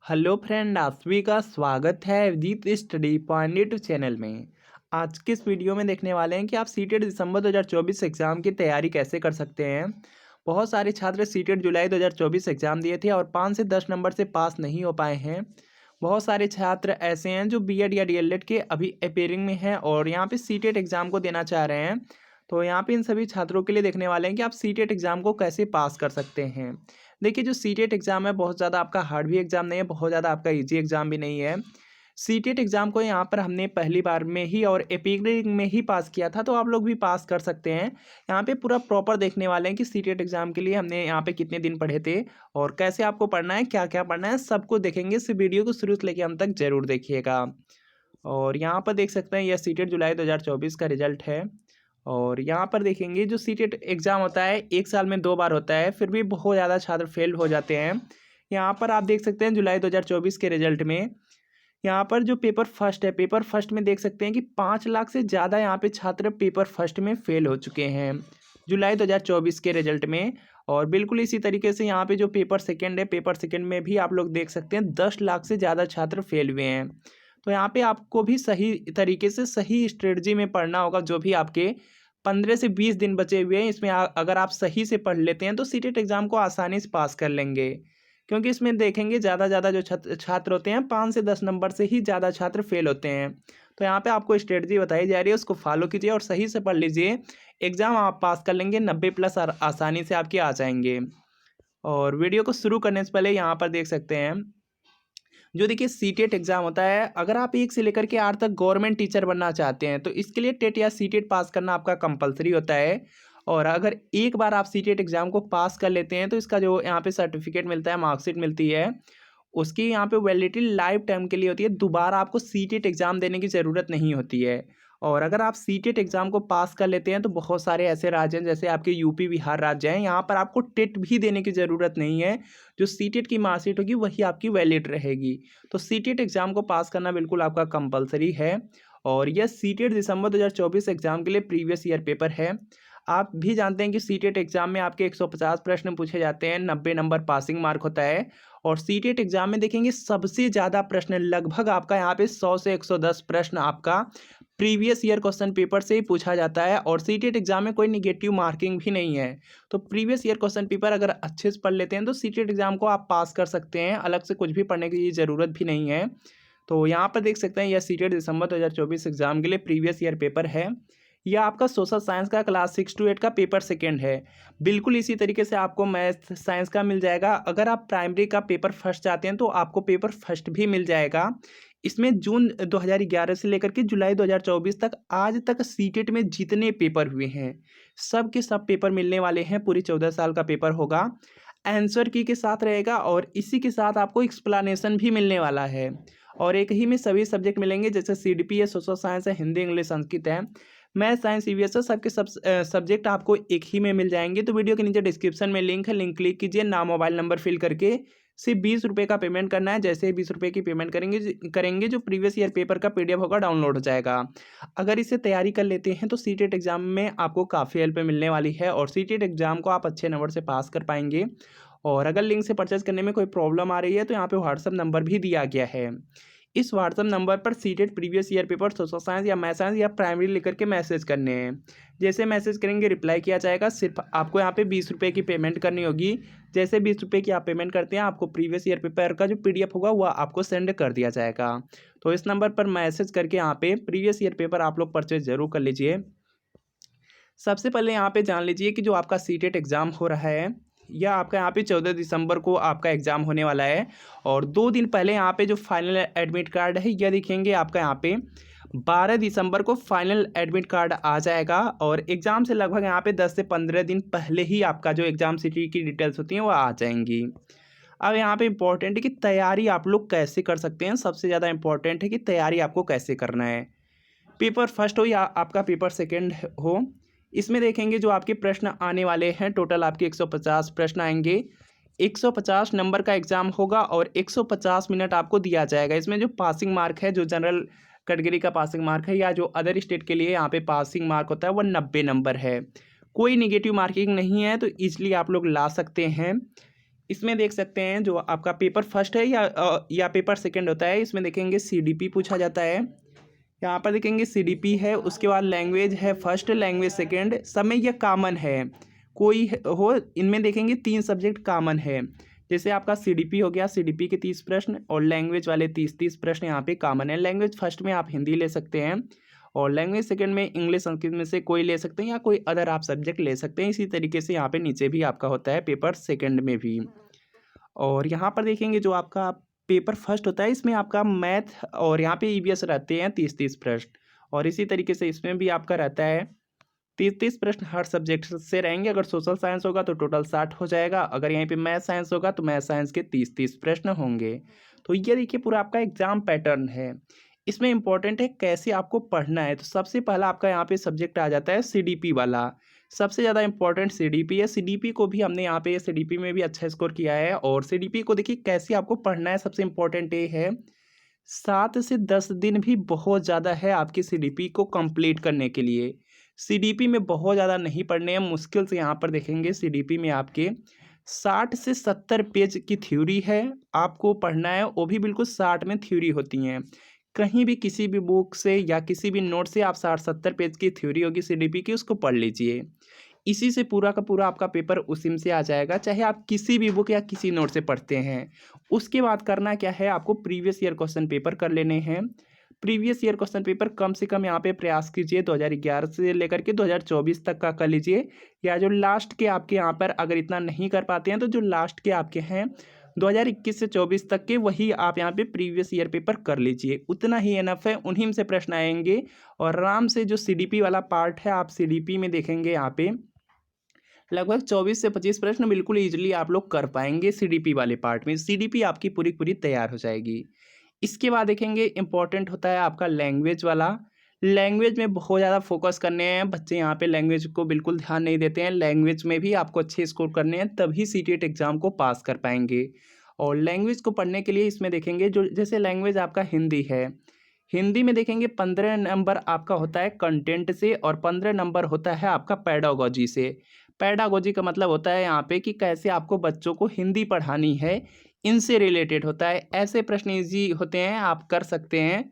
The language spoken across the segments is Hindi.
हेलो फ्रेंड, आप सभी का स्वागत है अवधीत स्टडी पॉइंट यूट्यूब चैनल में। आज के इस वीडियो में देखने वाले हैं कि आप सीटेट दिसंबर 2024 एग्ज़ाम की तैयारी कैसे कर सकते हैं। बहुत सारे छात्र सीटेट जुलाई 2024 एग्ज़ाम दिए थे और 5 से 10 नंबर से पास नहीं हो पाए हैं। बहुत सारे छात्र ऐसे हैं जो बीएड या डीएलएड के अभी अपेयरिंग में हैं और यहाँ पे सीटेट एग्ज़ाम को देना चाह रहे हैं। तो यहाँ पे इन सभी छात्रों के लिए देखने वाले हैं कि आप सीटेट एग्ज़ाम को कैसे पास कर सकते हैं। देखिए, जो सीटेट एग्ज़ाम है बहुत ज़्यादा आपका हार्ड भी एग्ज़ाम नहीं है, बहुत ज़्यादा आपका ईजी एग्ज़ाम भी नहीं है। सीटेट एग्ज़ाम को यहाँ पर हमने पहली बार में ही और एपिक में ही पास किया था, तो आप लोग भी पास कर सकते हैं। यहाँ पे पूरा प्रॉपर देखने वाले हैं कि सीटेट एग्ज़ाम के लिए हमने यहाँ पे कितने दिन पढ़े थे और कैसे आपको पढ़ना है, क्या-क्या पढ़ना है, सब कुछ देखेंगे। इस वीडियो को शुरू से लेके अंत तक ज़रूर देखिएगा। और यहाँ पर देख सकते हैं, यह सीटेट जुलाई 2024 का रिजल्ट है। और यहाँ पर देखेंगे, जो सीटेट एग्ज़ाम होता है 1 साल में 2 बार होता है, फिर भी बहुत ज़्यादा छात्र फेल हो जाते हैं। यहाँ पर आप देख सकते हैं जुलाई 2024 के रिजल्ट में, यहाँ पर जो पेपर फर्स्ट है, पेपर फर्स्ट में देख सकते हैं कि 5 लाख से ज़्यादा यहाँ पे छात्र पेपर फर्स्ट में फेल हो चुके हैं जुलाई 2024 के रिजल्ट में। और बिल्कुल इसी तरीके से यहाँ पे जो पेपर सेकंड है, पेपर सेकंड में भी आप लोग देख सकते हैं 10 लाख से ज़्यादा छात्र फेल हुए हैं। तो यहाँ पे आपको भी सही तरीके से सही स्ट्रेटजी में पढ़ना होगा। जो भी आपके 15 से 20 दिन बचे हुए हैं, इसमें अगर आप सही से पढ़ लेते हैं तो सीटेट एग्ज़ाम को आसानी से पास कर लेंगे। क्योंकि इसमें देखेंगे ज़्यादा जो छात्र होते हैं 5 से 10 नंबर से ही ज़्यादा छात्र फेल होते हैं। तो यहाँ पे आपको स्ट्रेटजी बताई जा रही है, उसको फॉलो कीजिए और सही से पढ़ लीजिए। एग्ज़ाम आप पास कर लेंगे, 90+ आसानी से आपके आ जाएंगे। और वीडियो को शुरू करने से पहले यहाँ पर देख सकते हैं, जो देखिए सीटेट एग्ज़ाम होता है, अगर आप 1 से लेकर के 8 तक गवर्नमेंट टीचर बनना चाहते हैं तो इसके लिए टेट या सीटेट पास करना आपका कंपलसरी होता है। और अगर एक बार आप सीटेट एग्ज़ाम को पास कर लेते हैं तो इसका जो यहाँ पे सर्टिफिकेट मिलता है, मार्कशीट मिलती है, उसकी यहाँ पे वैलिडिटी लाइफ टाइम के लिए होती है। दोबारा आपको सीटेट एग्ज़ाम देने की ज़रूरत नहीं होती है। और अगर आप सीटेट एग्ज़ाम को पास कर लेते हैं तो बहुत सारे ऐसे राज्य हैं, जैसे आपके यूपी बिहार राज्य हैं, यहाँ पर आपको टेट भी देने की ज़रूरत नहीं है। जो सीटेट की मार्कशीट होगी वही आपकी वैलिड रहेगी। तो सीटेट एग्ज़ाम को पास करना बिल्कुल आपका कंपलसरी है। और यह सीटेट दिसंबर 2024 एग्ज़ाम के लिए प्रीवियस ईयर पेपर है। आप भी जानते हैं कि सीटेट एग्ज़ाम में आपके 150 प्रश्न पूछे जाते हैं, 90 नंबर पासिंग मार्क होता है। और सीटेट एग्ज़ाम में देखेंगे सबसे ज़्यादा प्रश्न, लगभग आपका यहाँ पे 100 से 110 प्रश्न आपका प्रीवियस ईयर क्वेश्चन पेपर से ही पूछा जाता है। और सीटेट एग्ज़ाम में कोई निगेटिव मार्किंग भी नहीं है। तो प्रीवियस ईयर क्वेश्चन पेपर अगर अच्छे से पढ़ लेते हैं तो सीटेट एग्ज़ाम को आप पास कर सकते हैं, अलग से कुछ भी पढ़ने की ज़रूरत भी नहीं है। तो यहाँ पर देख सकते हैं, यह सीटेट दिसंबर 2024 एग्ज़ाम के लिए प्रीवियस ईयर पेपर है। यह आपका सोशल साइंस का क्लास 6 to 8 का पेपर सेकंड है। बिल्कुल इसी तरीके से आपको मैथ साइंस का मिल जाएगा। अगर आप प्राइमरी का पेपर फर्स्ट चाहते हैं तो आपको पेपर फर्स्ट भी मिल जाएगा। इसमें जून 2011 से लेकर के जुलाई 2024 तक आज तक सीटेट में जितने पेपर हुए हैं, सब के सब पेपर मिलने वाले हैं। पूरी 14 साल का पेपर होगा, आंसर की के साथ रहेगा और इसी के साथ आपको एक्सप्लेनेशन भी मिलने वाला है। और एक ही में सभी सब्जेक्ट मिलेंगे, जैसे सीडीपी है, सोशल साइंस है, हिंदी इंग्लिश संस्कृत है, मैथ साइंस ईवीएस है, सबके सब सब्जेक्ट आपको एक ही में मिल जाएंगे। तो वीडियो के नीचे डिस्क्रिप्शन में लिंक है, लिंक क्लिक कीजिए, नाम मोबाइल नंबर फिल करके सिर्फ 20 रुपये का पेमेंट करना है। जैसे ही 20 रुपये की पेमेंट करेंगे जो प्रीवियस ईयर पेपर का पीडीएफ होगा डाउनलोड हो जाएगा। अगर इसे तैयारी कर लेते हैं तो सीटेट एग्ज़ाम में आपको काफ़ी हेल्प मिलने वाली है और सीटेट एग्ज़ाम को आप अच्छे नंबर से पास कर पाएंगे। और अगर लिंक से परचेज करने में कोई प्रॉब्लम आ रही है तो यहाँ पे व्हाट्सअप नंबर भी दिया गया है। इस व्हाट्सअप नंबर पर CTET previous year paper social science या मैथ साइंस या प्राइमरी लेकर के मैसेज करने हैं। जैसे मैसेज करेंगे रिप्लाई किया जाएगा। सिर्फ आपको यहाँ पे 20 रुपये की पेमेंट करनी होगी। जैसे 20 रुपये की आप पेमेंट करते हैं, आपको प्रीवियस ईयर पेपर का जो पीडीएफ होगा वह आपको सेंड कर दिया जाएगा। तो इस नंबर पर मैसेज करके यहाँ पे प्रीवियस ईयर पेपर आप लोग परचेज जरूर कर लीजिए। सबसे पहले यहाँ पे जान लीजिए कि जो आपका सीटेट एग्ज़ाम हो रहा है, या आपका यहाँ पे 14 दिसंबर को आपका एग्ज़ाम होने वाला है। और 2 दिन पहले यहाँ पे जो फाइनल एडमिट कार्ड है यह दिखेंगे आपका यहाँ पे 12 दिसंबर को फाइनल एडमिट कार्ड आ जाएगा। और एग्ज़ाम से लगभग यहाँ पे 10 से 15 दिन पहले ही आपका जो एग्ज़ाम सिटी की डिटेल्स होती हैं वो आ जाएंगी। अब यहाँ पे इम्पोर्टेंट है कि तैयारी आप लोग कैसे कर सकते हैं। सबसे ज़्यादा इम्पोर्टेंट है कि तैयारी आपको कैसे करना है। पेपर फर्स्ट हो या आपका पेपर सेकंड हो, इसमें देखेंगे जो आपके प्रश्न आने वाले हैं, टोटल आपके 150 प्रश्न आएंगे। 150 नंबर का एग्ज़ाम होगा और 150 मिनट आपको दिया जाएगा। इसमें जो पासिंग मार्क है, जो जनरल कैटेगरी का पासिंग मार्क है या जो अदर स्टेट के लिए यहाँ पे पासिंग मार्क होता है, वह 90 नंबर है। कोई निगेटिव मार्किंग नहीं है, तो ईजिली आप लोग ला सकते हैं। इसमें देख सकते हैं जो आपका पेपर फर्स्ट है या पेपर सेकंड होता है, इसमें देखेंगे सीडीपी पूछा जाता है। यहाँ पर देखेंगे सीडीपी है, उसके बाद लैंग्वेज है फर्स्ट, लैंग्वेज सेकंड, सब में यह कॉमन है। कोई हो इनमें देखेंगे 3 सब्जेक्ट कॉमन है। जैसे आपका सीडीपी हो गया, सीडीपी के 30 प्रश्न और लैंग्वेज वाले 30 प्रश्न यहाँ पे कॉमन है। लैंग्वेज फर्स्ट में आप हिंदी ले सकते हैं और लैंग्वेज सेकंड में इंग्लिश, संस्कृत में से कोई ले सकते हैं या कोई अदर आप सब्जेक्ट ले सकते हैं। इसी तरीके से यहाँ पे नीचे भी आपका होता है पेपर सेकंड में भी। और यहाँ पर देखेंगे जो आपका पेपर फर्स्ट होता है, इसमें आपका मैथ और यहाँ पे ईवीएस रहते हैं 30 प्रश्न, और इसी तरीके से इसमें भी आपका रहता है 30 प्रश्न हर सब्जेक्ट से रहेंगे। अगर सोशल साइंस होगा तो टोटल 60 हो जाएगा, अगर यहीं पे मैथ साइंस होगा तो मैथ साइंस के 30 प्रश्न होंगे। तो ये देखिए पूरा आपका एग्जाम पैटर्न है। इसमें इंपॉर्टेंट है कैसे आपको पढ़ना है। तो सबसे पहला आपका यहाँ पे सब्जेक्ट आ जाता है सीडीपी वाला। सबसे ज़्यादा इंपॉर्टेंट सीडीपी है। सीडीपी को भी हमने यहाँ पे सीडीपी में भी अच्छा स्कोर किया है। और सीडीपी को देखिए कैसे आपको पढ़ना है, सबसे इंपॉर्टेंट ये है 7 से 10 दिन भी बहुत ज़्यादा है आपकी सीडीपी को कंप्लीट करने के लिए। सीडीपी में बहुत ज़्यादा नहीं पढ़ने हैं, मुश्किल से यहाँ पर देखेंगे सीडीपी में आपके 60 से 70 पेज की थ्योरी है, आपको पढ़ना है, वो भी बिल्कुल 60 में थ्योरी होती हैं। कहीं भी किसी भी बुक से या किसी भी नोट से आप 60-70 पेज की थ्योरी होगी सीडीपी की, उसको पढ़ लीजिए। इसी से पूरा का पूरा आपका पेपर उसी से आ जाएगा, चाहे आप किसी भी बुक या किसी नोट से पढ़ते हैं। उसके बाद करना क्या है, आपको प्रीवियस ईयर क्वेश्चन पेपर कर लेने हैं। प्रीवियस ईयर क्वेश्चन पेपर कम से कम यहाँ पे प्रयास कीजिए 2011 से लेकर के 2024 तक का कर लीजिए, या जो लास्ट के आपके यहाँ पर अगर इतना नहीं कर पाते हैं तो जो लास्ट के आपके हैं 2021 से 24 तक के, वही आप यहाँ पे प्रीवियस ईयर पेपर कर लीजिए। उतना ही एनफ है, उन्हीं में से प्रश्न आएंगे। और आराम से जो सीडीपी वाला पार्ट है, आप सीडीपी में देखेंगे यहाँ पे लगभग 24 से 25 प्रश्न बिल्कुल ईजिली आप लोग कर पाएंगे सीडीपी वाले पार्ट में। सीडीपी आपकी पूरी पूरी तैयार हो जाएगी। इसके बाद देखेंगे इंपॉर्टेंट होता है आपका लैंग्वेज वाला। लैंग्वेज में बहुत ज़्यादा फोकस करने हैं बच्चे, यहाँ पे लैंग्वेज को बिल्कुल ध्यान नहीं देते हैं। लैंग्वेज में भी आपको अच्छे स्कोर करने हैं, तभी सीटेट एग्ज़ाम को पास कर पाएंगे। और लैंग्वेज को पढ़ने के लिए इसमें देखेंगे जो जैसे लैंग्वेज आपका हिंदी है, हिंदी में देखेंगे 15 नंबर आपका होता है कंटेंट से और 15 नंबर होता है आपका पैडागोजी से। पैडागोजी का मतलब होता है यहाँ पे कि कैसे आपको बच्चों को हिंदी पढ़ानी है, इनसे रिलेटेड होता है। ऐसे प्रश्न ईजी होते हैं, आप कर सकते हैं।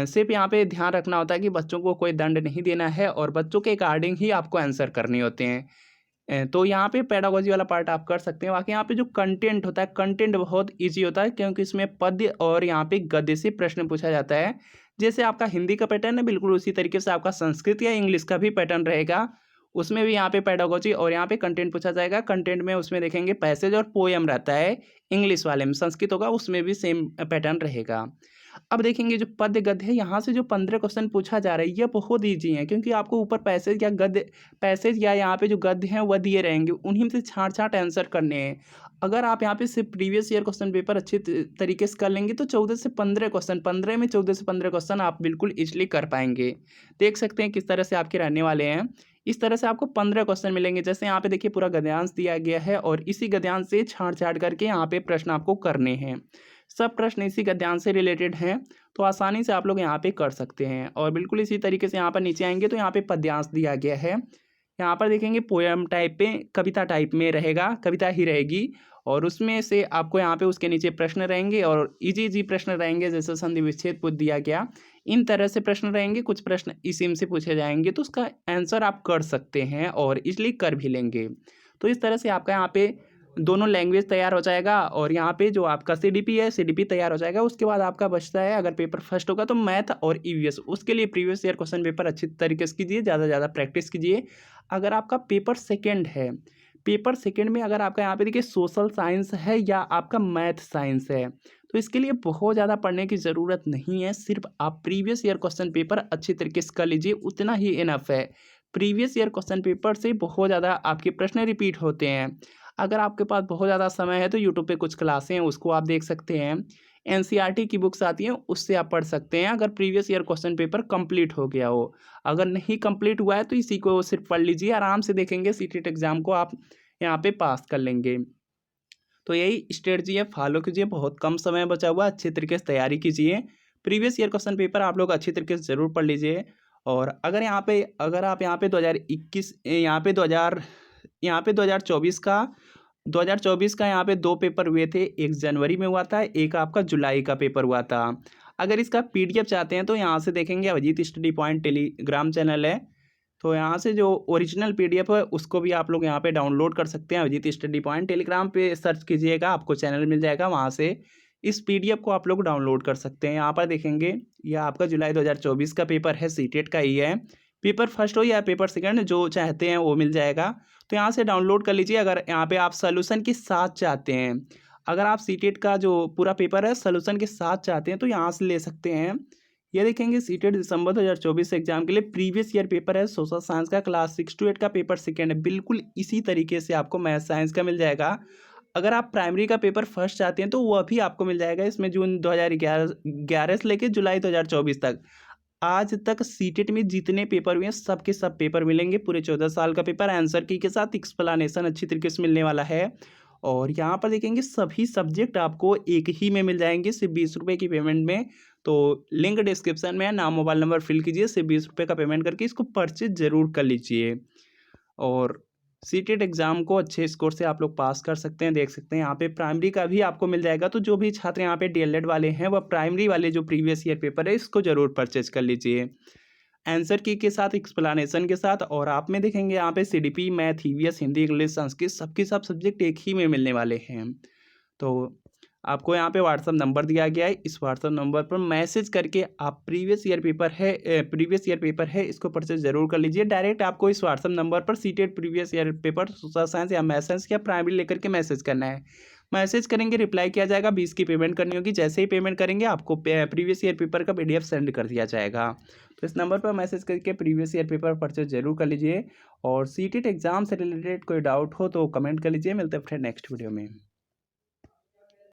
सिर्फ यहाँ पे ध्यान रखना होता है कि बच्चों को कोई दंड नहीं देना है और बच्चों के अकॉर्डिंग ही आपको आंसर करने होते हैं। तो यहाँ पे पेडागोजी वाला पार्ट आप कर सकते हैं। बाकी यहाँ पे जो कंटेंट होता है, कंटेंट बहुत इजी होता है क्योंकि इसमें पद्य और यहाँ पे गद्य से प्रश्न पूछा जाता है। जैसे आपका हिंदी का पैटर्न है, बिल्कुल उसी तरीके से आपका संस्कृत या इंग्लिश का भी पैटर्न रहेगा। उसमें भी यहाँ पे पेडागोजी और यहाँ पे कंटेंट पूछा जाएगा। कंटेंट में उसमें देखेंगे पैसेज और पोएम रहता है, इंग्लिश वाले में संस्कृत होगा, उसमें भी सेम पैटर्न रहेगा। अब देखेंगे जो पद्य गद्य है, यहाँ से जो 15 क्वेश्चन पूछा जा रहा है ये बहुत ईजी है, क्योंकि आपको ऊपर पैसेज या गद्य, पैसेज या यहाँ पे जो गद्य हैं वह दिए रहेंगे, उन्हीं से छाँट छाँट आंसर करने हैं। अगर आप यहाँ पे सिर्फ प्रीवियस ईयर क्वेश्चन पेपर अच्छे तरीके से कर लेंगे तो 14 से 15 क्वेश्चन, 15 में 14 से 15 क्वेश्चन आप बिल्कुल ईजिली कर पाएंगे। देख सकते हैं किस तरह से आपके रहने वाले हैं। इस तरह से आपको 15 क्वेश्चन मिलेंगे। जैसे यहाँ पे देखिए पूरा गद्यांश दिया गया है और इसी गद्यांश से छाँट छाँट करके यहाँ पे प्रश्न आपको करने हैं। सब प्रश्न इसी गद्यांश से रिलेटेड हैं, तो आसानी से आप लोग यहाँ पे कर सकते हैं। और बिल्कुल इसी तरीके से यहाँ पर नीचे आएंगे तो यहाँ पे पद्यांश दिया गया है। यहाँ पर देखेंगे पोएम टाइप पे, कविता टाइप में रहेगा, कविता ही रहेगी। और उसमें से आपको यहाँ पे उसके नीचे प्रश्न रहेंगे और इजी प्रश्न रहेंगे, जैसे संधि विच्छेद पूछ दिया गया, इन तरह से प्रश्न रहेंगे। कुछ प्रश्न इसी से पूछे जाएंगे तो उसका आंसर आप कर सकते हैं और इसलिए कर भी लेंगे। तो इस तरह से आपका यहाँ पे दोनों लैंग्वेज तैयार हो जाएगा और यहाँ पे जो आपका सीडीपी है, सीडीपी तैयार हो जाएगा। उसके बाद आपका बचता है, अगर पेपर फर्स्ट होगा तो मैथ और ईवीएस। उसके लिए प्रीवियस ईयर क्वेश्चन पेपर अच्छी तरीके से कीजिए, ज़्यादा से ज़्यादा प्रैक्टिस कीजिए। अगर आपका पेपर सेकेंड है, पेपर सेकेंड में अगर आपका यहाँ पे देखिए सोशल साइंस है या आपका मैथ साइंस है, तो इसके लिए बहुत ज़्यादा पढ़ने की ज़रूरत नहीं है। सिर्फ आप प्रीवियस ईयर क्वेश्चन पेपर अच्छी तरीके से कर लीजिए, उतना ही इनफ है। प्रीवियस ईयर क्वेश्चन पेपर से बहुत ज़्यादा आपके प्रश्न रिपीट होते हैं। अगर आपके पास बहुत ज़्यादा समय है तो यूट्यूब पे कुछ क्लासें हैं, उसको आप देख सकते हैं। एनसीईआरटी की बुक्स आती हैं, उससे आप पढ़ सकते हैं अगर previous year question paper complete हो गया हो। अगर नहीं कंप्लीट हुआ है तो इसी को सिर्फ पढ़ लीजिए, आराम से देखेंगे सीटेट एग्ज़ाम को आप यहाँ पे पास कर लेंगे। तो यही स्ट्रेटजी है, फॉलो कीजिए। बहुत कम समय बचा हुआ, अच्छे तरीके से तैयारी कीजिए। प्रीवियस ईयर क्वेश्चन पेपर आप लोग अच्छी तरीके से ज़रूर पढ़ लीजिए। और अगर आप यहाँ पे 2021 यहाँ पे 2024 का 2024 का यहाँ पे 2 पेपर हुए थे, एक जनवरी में हुआ था, एक आपका जुलाई का पेपर हुआ था। अगर इसका पीडीएफ चाहते हैं तो यहाँ से देखेंगे, Abhijeet study point Telegram channel है, तो यहाँ से जो ओरिजिनल पीडीएफ है उसको भी आप लोग यहाँ पे डाउनलोड कर सकते हैं। अभिजीत स्टडी पॉइंट टेलीग्राम पे सर्च कीजिएगा, आपको चैनल मिल जाएगा, वहाँ से इस पीडीएफ को आप लोग डाउनलोड कर सकते हैं। यहाँ पर देखेंगे, यह आपका जुलाई 2024 का पेपर है, सीटेट का ही है। पेपर फर्स्ट हो या पेपर सेकंड, जो चाहते हैं वो मिल जाएगा, तो यहाँ से डाउनलोड कर लीजिए। अगर यहाँ पे आप सॉल्यूशन के साथ चाहते हैं, अगर आप सीटेट का जो पूरा पेपर है सॉल्यूशन के साथ चाहते हैं तो यहाँ से ले सकते हैं। ये देखेंगे, सीटेट दिसंबर 2024 एग्जाम के लिए प्रीवियस ईयर पेपर है, सोशल साइंस का क्लास 6 to 8 का पेपर सेकेंड है। बिल्कुल इसी तरीके से आपको मैथ साइंस का मिल जाएगा। अगर आप प्राइमरी का पेपर फर्स्ट चाहते हैं तो वह भी आपको मिल जाएगा। इसमें जून 2011 से लेकर जुलाई 2024 तक आज तक सीटेट में जितने पेपर हुए हैं सब के सब पेपर मिलेंगे। पूरे 14 साल का पेपर आंसर की के साथ एक्सप्लेनेशन अच्छी तरीके से मिलने वाला है। और यहाँ पर देखेंगे, सभी सब्जेक्ट आपको एक ही में मिल जाएंगे, सिर्फ 20 रुपये की पेमेंट में। तो लिंक डिस्क्रिप्शन में है, नाम मोबाइल नंबर फिल कीजिए, सिर्फ 20 रुपये का पेमेंट करके इसको परचेज जरूर कर लीजिए। और सीटेट एग्जाम को अच्छे स्कोर से आप लोग पास कर सकते हैं। देख सकते हैं यहाँ पे प्राइमरी का भी आपको मिल जाएगा, तो जो भी छात्र यहाँ पे डीएलएड वाले हैं वह प्राइमरी वाले जो प्रीवियस ईयर पेपर है इसको जरूर परचेज कर लीजिए, आंसर की के साथ एक्सप्लेनेशन के साथ। और आप में देखेंगे यहाँ पे CDP, math, EVS, Hindi, English, Sanskrit सबके सब सब्जेक्ट एक ही में मिलने वाले हैं। तो आपको यहाँ पे व्हाट्सअप नंबर दिया गया है, इस व्हाट्सअप नंबर पर मैसेज करके आप प्रीवियस ईयर पेपर है इसको परचेज जरूर कर लीजिए। डायरेक्ट आपको इस व्हाट्सअप नंबर पर CTET previous year paper social science या मैथ साइंस या प्राइमरी लेकर के मैसेज करना है। मैसेज करेंगे, रिप्लाई किया जाएगा, 20 की पेमेंट करनी होगी। जैसे ही पेमेंट करेंगे आपको प्रीवियस ईयर पेपर का पीडीएफ सेंड कर दिया जाएगा। तो इस नंबर पर मैसेज करके प्रीवियस ईयर पेपर परचेज जरूर कर लीजिए। और सीटेट एग्जाम से रिलेटेड कोई डाउट हो तो कमेंट कर लीजिए। मिलते हैं फिर नेक्स्ट वीडियो में।